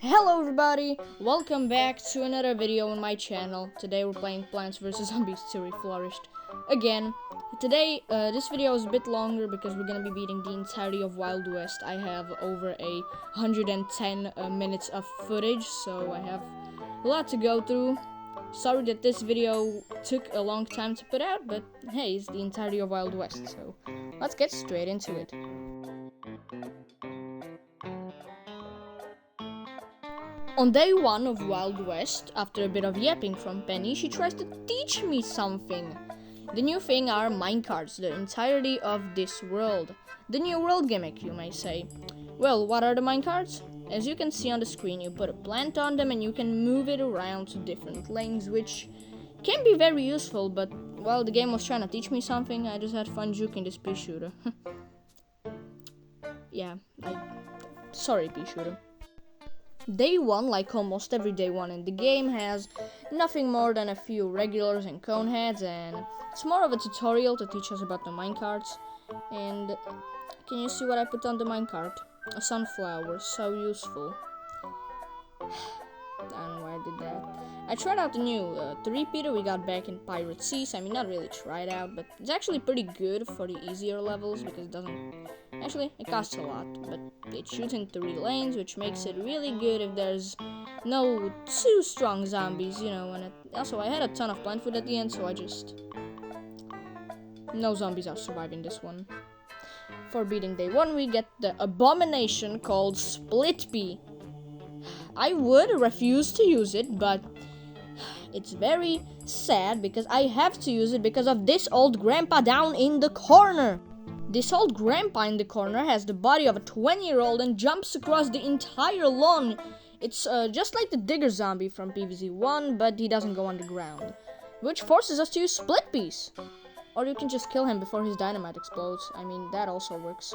Hello everybody, welcome back to another video on my channel. Today we're playing Plants vs Zombies 2 Reflourished again. Today, this video is a bit longer because we're gonna be beating the entirety of Wild West. I have over 110 minutes of footage, so I have a lot to go through. Sorry that this video took a long time to put out, but hey, it's the entirety of Wild West, so let's get straight into it. On day 1 of Wild West, after a bit of yapping from Penny, she tries to teach me something. The new thing are minecarts, the entirety of this world. The new world gimmick, you may say. Well, what are the minecarts? As you can see on the screen, you put a plant on them and you can move it around to different lanes, which can be very useful, but while the game was trying to teach me something, I just had fun juking this pea shooter. Sorry, pea shooter. Day 1, like almost every day 1 in the game, has nothing more than a few regulars and coneheads, and it's more of a tutorial to teach us about the minecarts. And can you see what I put on the minecart? A sunflower, so useful. I don't know why I did that. I tried out the new three-peater we got back in Pirate Seas. I mean, not really tried out, but it's actually pretty good for the easier levels because it doesn't... Actually, it costs a lot, but it shoots in 3 lanes, which makes it really good if there's no too strong zombies, you know, and also I had a ton of plant food at the end, so no zombies are surviving this one. For beating day 1, we get the abomination called Split Pea. I would refuse to use it, but it's very sad because I have to use it because of this old grandpa down in the corner. This old grandpa in the corner has the body of a 20-year-old and jumps across the entire lawn. It's just like the digger zombie from pvz1, but he doesn't go underground, which forces us to use split peas. Or you can just kill him before his dynamite explodes. I mean, that also works.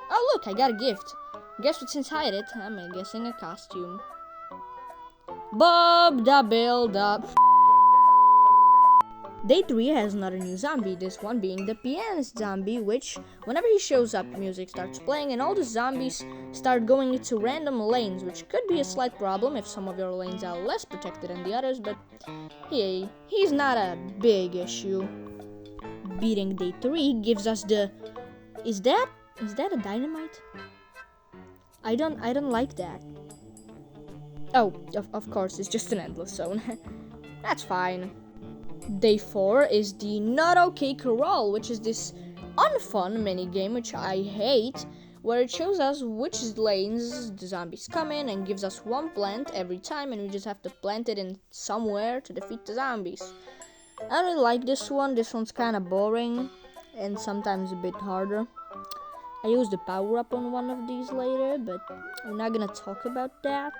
Oh look, I got a gift. Guess what's inside it? I'm guessing a costume. Bob da Build-Up. Day 3 has another new zombie, this one being the pianist zombie, which, whenever he shows up, music starts playing and all the zombies start going into random lanes, which could be a slight problem if some of your lanes are less protected than the others, but hey, he's not a big issue. Beating day 3 gives us the... Is that a dynamite? I don't like that. Oh, of course, it's just an endless zone. That's fine. Day 4 is the Not Okay Corral, which is this unfun minigame which I hate, where it shows us which lanes the zombies come in and gives us one plant every time, and we just have to plant it in somewhere to defeat the zombies. I don't really like this one. This one's kind of boring and sometimes a bit harder. I used the power-up on one of these later, but we're not gonna talk about that.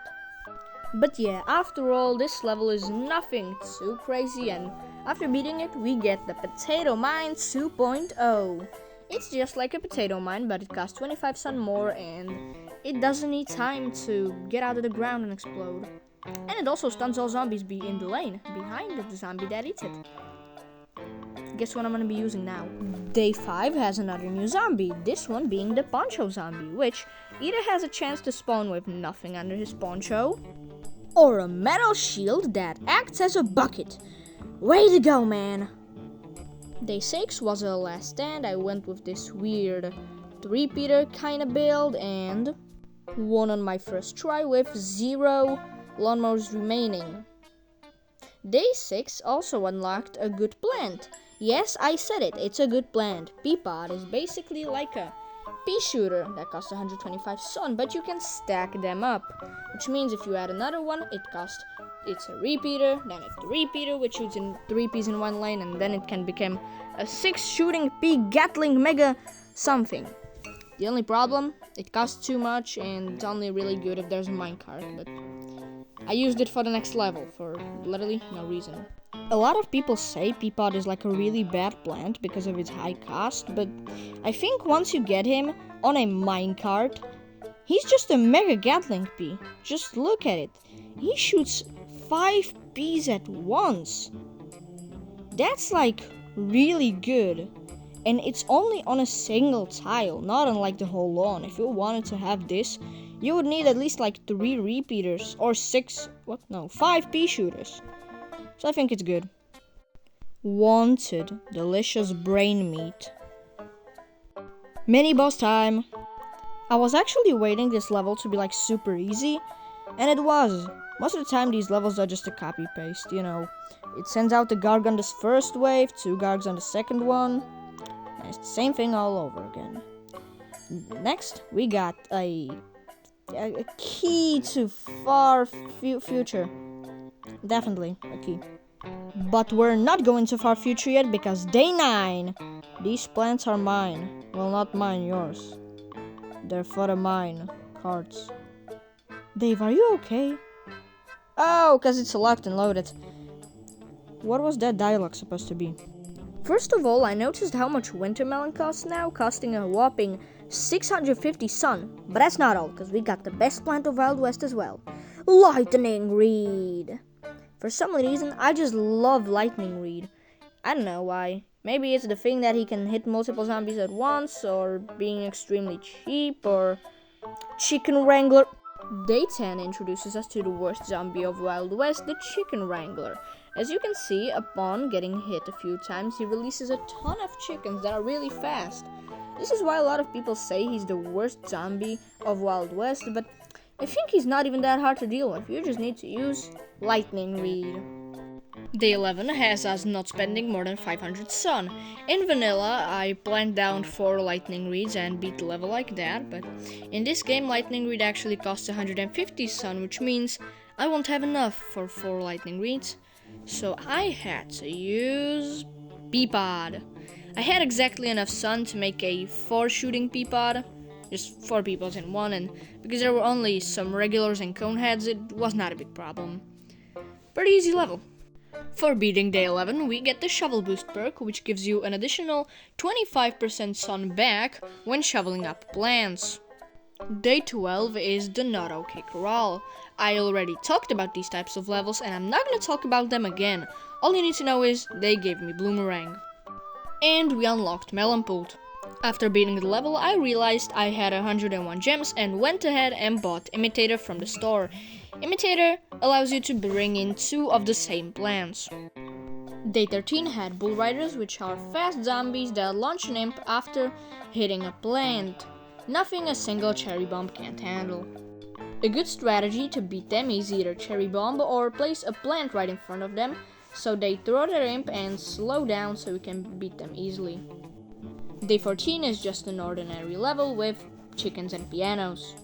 But yeah, after all, this level is nothing too crazy, and after beating it, we get the Potato Mine 2.0. It's just like a potato mine, but it costs 25 sun more, and it doesn't need time to get out of the ground and explode. And it also stuns all zombies in the lane, behind the zombie that eats it. Guess what I'm gonna be using now? Day 5 has another new zombie, this one being the Poncho Zombie, which either has a chance to spawn with nothing under his poncho, or a metal shield that acts as a bucket. Way to go, man! Day 6 was a last stand. I went with this weird three-peater kind of build and won on my first try with 0 lawnmowers remaining. Day 6 also unlocked a good plant. Yes, I said it, it's a good plant. Peapod is basically like a pea shooter that costs 125 sun, but you can stack them up, which means if you add another one, it's a repeater, then a three-peater, which shoots in 3 peas in one lane, and then it can become a 6-shooting pea Gatling mega something. The only problem, it costs too much, and it's only really good if there's a minecart, but I used it for the next level, for literally no reason. A lot of people say Peapod is like a really bad plant because of its high cost, but I think once you get him on a minecart, he's just a mega Gatling pea. Just look at it. He shoots 5 peas at once. That's like really good. And it's only on a single tile, not on like the whole lawn. If you wanted to have this, you would need at least like 3 repeaters or 5 pea shooters. So I think it's good. Wanted delicious brain meat. Mini boss time. I was actually waiting this level to be like super easy, and it was. Most of the time these levels are just a copy paste, you know. It sends out the Garg on this first wave, 2 Gargs on the second one, and it's the same thing all over again. Next, we got a key to far future. Definitely a key. But we're not going to far future yet because day 9. These plants are mine. Well, not mine, yours. They're for the mine cards. Dave, are you okay? Oh, because it's locked and loaded. What was that dialogue supposed to be? First of all, I noticed how much wintermelon costs now, costing a whopping 650 sun. But that's not all, because we got the best plant of Wild West as well. Lightning Reed. For some reason, I just love Lightning Reed. I don't know why. Maybe it's the thing that he can hit multiple zombies at once, or being extremely cheap, or Chicken Wrangler. Day 10 introduces us to the worst zombie of Wild West, the Chicken Wrangler. As you can see, upon getting hit a few times, he releases a ton of chickens that are really fast. This is why a lot of people say he's the worst zombie of Wild West, but I think he's not even that hard to deal with. You just need to use Lightning Reed. Day 11 has us not spending more than 500 sun. In vanilla, I planned down 4 lightning reeds and beat the level like that, but in this game, lightning reed actually costs 150 sun, which means I won't have enough for 4 lightning reeds, so I had to use Peapod. I had exactly enough sun to make a 4 shooting Peapod, just 4 peoples in one, and because there were only some regulars and coneheads, it was not a big problem. Pretty easy level. For beating day 11, we get the Shovel Boost perk, which gives you an additional 25% sun back when shoveling up plants. Day 12 is the Not Okay Corral. I already talked about these types of levels and I'm not going to talk about them again. All you need to know is they gave me Bloomerang. And we unlocked Melon Pult. After beating the level, I realized I had 101 gems and went ahead and bought Imitator from the store. Imitator allows you to bring in 2 of the same plants. Day 13 had Bull Riders, which are fast zombies that launch an imp after hitting a plant. Nothing a single cherry bomb can't handle. A good strategy to beat them is either cherry bomb or place a plant right in front of them so they throw their imp and slow down so you can beat them easily. Day 14 is just an ordinary level with chickens and pianos.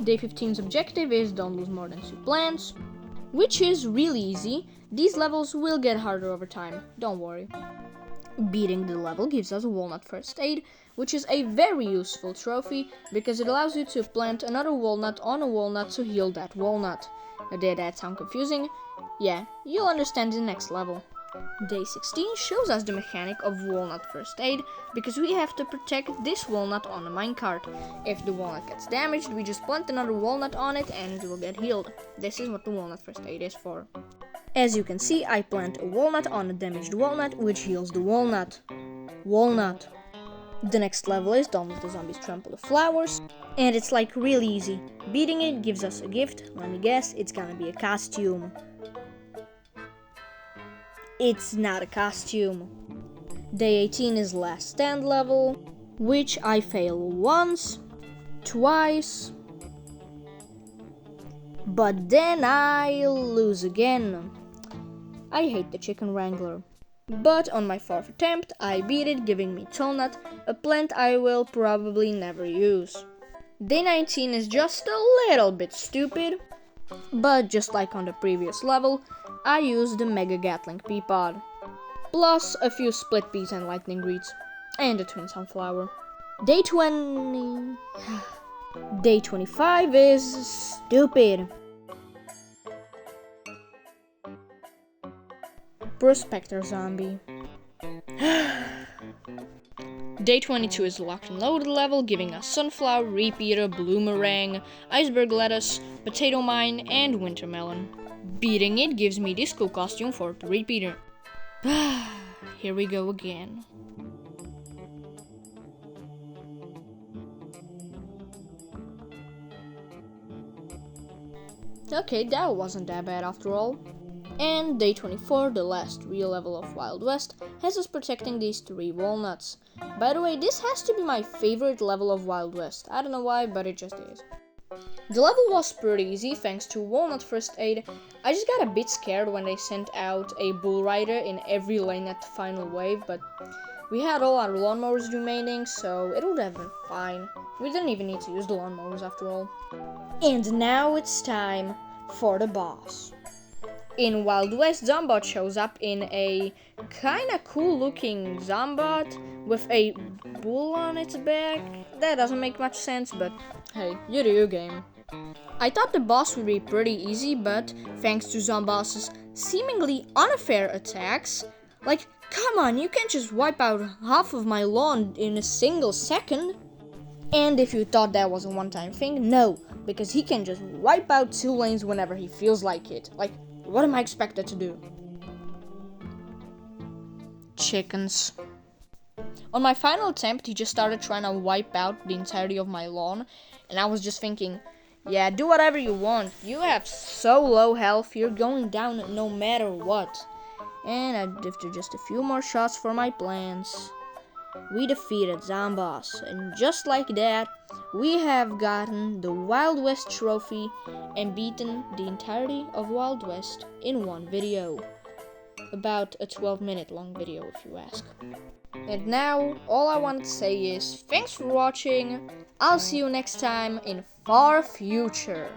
Day 15's objective is don't lose more than 2 plants, which is really easy. These levels will get harder over time, don't worry. Beating the level gives us Walnut First Aid, which is a very useful trophy because it allows you to plant another walnut on a walnut to heal that walnut. Did that sound confusing? Yeah, you'll understand in the next level. Day 16 shows us the mechanic of Walnut First Aid because we have to protect this walnut on the minecart. If the walnut gets damaged, we just plant another walnut on it and it will get healed. This is what the Walnut First Aid is for. As you can see, I plant a walnut on a damaged walnut, which heals the walnut. Walnut. The next level is Don't Let the Zombies Trample the Flowers, and it's like really easy. Beating it gives us a gift. Let me guess, it's gonna be a costume. It's not a costume. Day 18 is Last Stand level, which I fail once, twice, but then I lose again. I hate the Chicken Wrangler. But on my 4th attempt, I beat it, giving me Tallnut, a plant I will probably never use. Day 19 is just a little bit stupid, but just like on the previous level, I used the Mega Gatling Peapod, plus a few Split Peas and Lightning Reeds, and a Twin Sunflower. Day 20... Day 25 is stupid. Prospector Zombie. Day 22 is the Locked and Loaded level, giving us Sunflower, Repeater, Bloomerang, Iceberg Lettuce, Potato Mine, and Wintermelon. Beating it gives me this cool costume for the Repeater. Here we go again. Okay, that wasn't that bad after all. And day 24, the last real level of Wild West, has us protecting these 3 walnuts. By the way, this has to be my favorite level of Wild West. I don't know why, but it just is. The level was pretty easy thanks to Walnut First Aid. I just got a bit scared when they sent out a bull rider in every lane at the final wave, but we had all our lawnmowers remaining, so it would have been fine. We didn't even need to use the lawnmowers after all. And now it's time for the boss. In Wild West, Zombot shows up in a kinda cool looking Zombot with a bull on its back. That doesn't make much sense, but hey, you do your game. I thought the boss would be pretty easy, but thanks to Zomboss's seemingly unfair attacks, like, come on, you can't just wipe out half of my lawn in a single second. And if you thought that was a one-time thing, no, because he can just wipe out 2 lanes whenever he feels like it. Like, what am I expected to do? Chickens. On my final attempt, he just started trying to wipe out the entirety of my lawn, and I was just thinking, yeah, do whatever you want. You have so low health, you're going down no matter what. And after just a few more shots for my plans, we defeated Zomboss, and just like that, we have gotten the Wild West trophy and beaten the entirety of Wild West in one video. About a 12-minute long video, if you ask. And now, all I want to say is, thanks for watching. I'll see you next time in far future.